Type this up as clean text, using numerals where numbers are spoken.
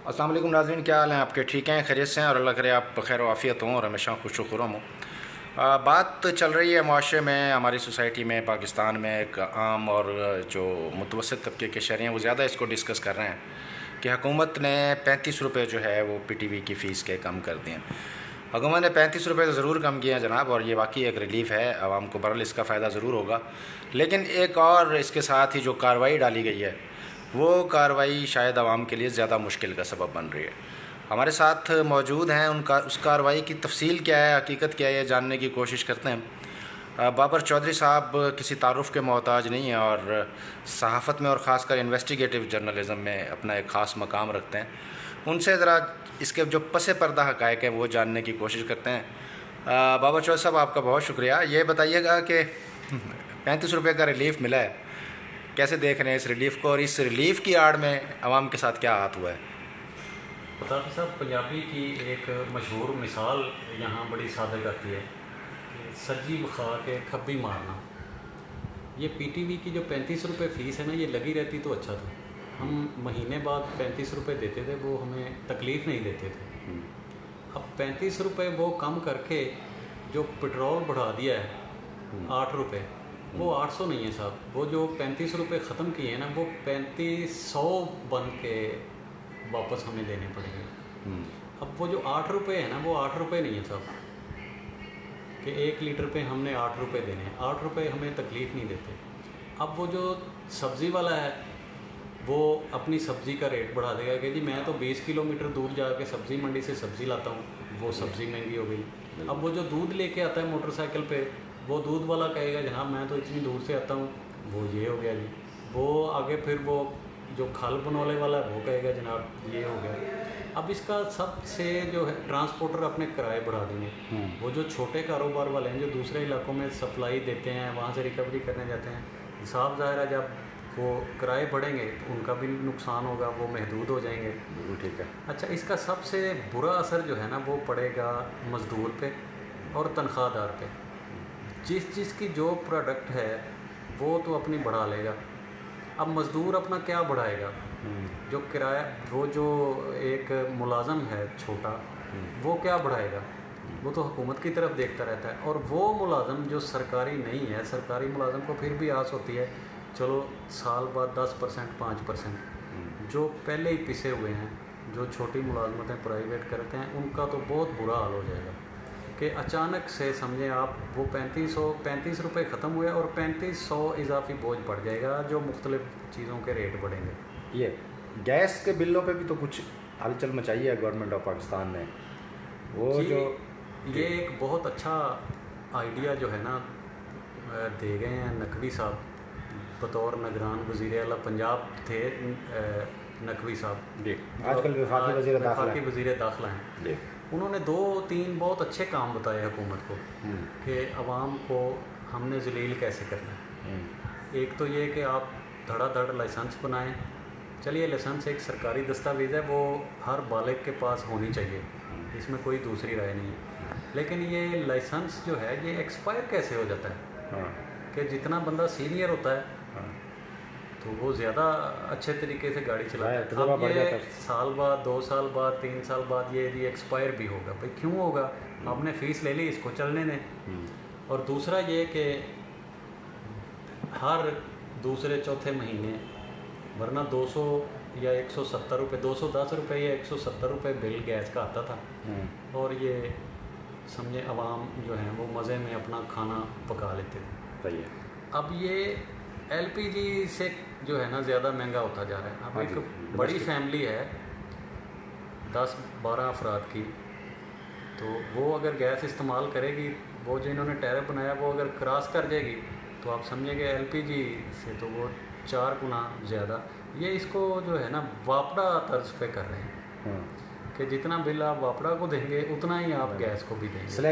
अस्सलाम वालेकुम नाज़रीन, क्या हाल हैं आपके? ठीक हैं, खैरियत से हैं और अल्लाह करे आप खैर वाफ़ियत हों और हमेशा खुश व खुर्रम हों। बात चल रही है माशरे में, हमारी सोसाइटी में, पाकिस्तान में एक आम और जो मुतवस्सित तबके के शहरी हैं वो ज़्यादा इसको डिस्कस कर रहे हैं कि हुकूमत ने 35 रुपये जो है वो PTV की फ़ीस के कम कर दिए हैं। हुकूमत ने 35 रुपये तो ज़रूर कम किए हैं जनाब, और ये वाकई एक रिलीफ़ है आवाम को, बहरहाल इसका फ़ायदा ज़रूर होगा। लेकिन एक और इसके साथ ही जो कार्रवाई डाली गई है वो कार्रवाई शायद आवाम के लिए ज़्यादा मुश्किल का सबब बन रही है। हमारे साथ मौजूद हैं, उनका उस कार्रवाई की तफसील क्या है, हकीकत क्या है, ये जानने की कोशिश करते हैं। बाबर चौधरी साहब किसी तारुफ़ के मोहताज नहीं हैं और सहाफ़त में और ख़ासकर इन्वेस्टिगेटिव जर्नलिज़म में अपना एक ख़ास मकाम रखते हैं। उनसे ज़रा इसके जो पसे पर्दा हक़ाइक़ हैं वो जानने की कोशिश करते हैं। बाबर चौधरी साहब, आपका बहुत शुक्रिया। ये बताइएगा कि 35 रुपये का रिलीफ़ मिला है, कैसे देख रहे हैं इस रिलीफ़ को, और इस रिलीफ़ की आड़ में आवाम के साथ क्या हाथ हुआ है? पताफी साहब, पंजाबी की एक मशहूर मिसाल यहाँ बड़ी सादर आती है कि सज्जी खा के खब्बी मारना। ये PTV की जो 35 रुपये फ़ीस है ना, ये लगी रहती तो अच्छा था। हम महीने बाद 35 रुपये देते थे, वो हमें तकलीफ़ नहीं देते थे। अब 35 रुपये वो कम करके जो पेट्रोल बढ़ा दिया है 8 रुपये, वो 800 नहीं है साहब। वो जो 35 रुपये ख़त्म किए हैं ना, वो 3500 बन के वापस हमें देने पड़ेंगे। अब वो जो 8 रुपये है ना, वो 8 रुपये नहीं है साहब कि 1 लीटर पे हमने 8 रुपये देने हैं। 8 रुपये हमें तकलीफ़ नहीं देते। अब वो जो सब्ज़ी वाला है वो अपनी सब्ज़ी का रेट बढ़ा देगा कि जी मैं तो 20 किलोमीटर दूर जाके सब्ज़ी मंडी से सब्ज़ी लाता हूँ, वो सब्ज़ी महंगी हो गई। अब वो जो दूध लेके आता है मोटरसाइकिल पे, वो दूध वाला कहेगा जनाब मैं तो इतनी दूर से आता हूँ, वो ये हो गया जी। वो आगे फिर वो जो खल बनौले वाला है वो कहेगा जनाब ये हो गया। अब इसका सबसे जो है ट्रांसपोर्टर अपने किराए बढ़ा देंगे। वो जो छोटे कारोबार वाले हैं जो दूसरे इलाकों में सप्लाई देते हैं, वहाँ से रिकवरी करने जाते हैं, साफ ज़ाहिर है जब वो किराए बढ़ेंगे तो उनका भी नुकसान होगा, वो महदूद हो जाएंगे। बिल्कुल ठीक है। अच्छा, इसका सबसे बुरा असर जो है ना वो पड़ेगा मज़दूर पे और तनख्वाहदार पे। जिसकी जो प्रोडक्ट है वो तो अपनी बढ़ा लेगा, अब मज़दूर अपना क्या बढ़ाएगा? जो किराया, वो जो एक मुलाज़म है छोटा, वो क्या बढ़ाएगा? वो तो हुकूमत की तरफ देखता रहता है। और वो मुलाज़म जो सरकारी नहीं है, सरकारी मुलाज़म को फिर भी आस होती है चलो साल बाद 10% 5%। जो पहले ही पिसे हुए हैं, जो छोटी मुलाजमतें प्राइवेट करते हैं, उनका तो बहुत बुरा हाल हो जाएगा कि अचानक से समझें आप वो 35 रुपये ख़त्म हुए और 3500 इजाफी बोझ बढ़ जाएगा, जो मुख्तलिफ़ चीज़ों के रेट बढ़ेंगे। ये गैस के बिलों पे भी तो कुछ हलचल मचाई है गवर्नमेंट ऑफ पाकिस्तान ने, वो जी, जो ये एक बहुत अच्छा आइडिया जो है ना दे गए हैं नकवी साहब, बतौर निगरान वज़ीर आला पंजाब थे। नकवी साहब जी आजकल वफाकी वज़ीर दाखिला वफाकी वज़ीर दाखिला हैं जी। उन्होंने 2-3 बहुत अच्छे काम बताए हुकूमत को कि आवाम को हमने जलील कैसे करना है। एक तो ये कि आप धड़ाधड़ लाइसेंस बनाएं। चलिए, लाइसेंस एक सरकारी दस्तावेज़ है, वो हर बालिग के पास होनी चाहिए, इसमें कोई दूसरी राय नहीं है। लेकिन ये लाइसेंस जो है ये एक्सपायर कैसे हो जाता है कि जितना बंदा सीनियर होता है तो वो ज़्यादा अच्छे तरीके से गाड़ी चलाता है। अब ये साल बाद, 2 साल बाद, 3 साल बाद ये एक्सपायर भी होगा। भाई क्यों होगा? आपने फ़ीस ले ली, इसको चलने दें। और दूसरा ये कि हर दूसरे चौथे महीने, वरना 200 या 170 रुपये, 210 रुपये या 170 रुपये बिल गैस का आता था, और ये समझे आवाम जो है वो मज़े में अपना खाना पका लेते थे। सही है। अब ये LPG से जो है ना ज़्यादा महंगा होता जा रहा है। अब एक बड़ी फैमिली है 10-12 अफराद की, तो वो अगर गैस इस्तेमाल करेगी, वो जो इन्होंने टैरिफ बनाया वो अगर क्रॉस कर जाएगी तो आप समझिए LPG से तो वो 4 गुना ज़्यादा। ये इसको जो है ना वापड़ा तर्ज पे कर रहे हैं कि जितना बिल आप वापड़ा को देंगे उतना ही आप गैस को भी देंगे।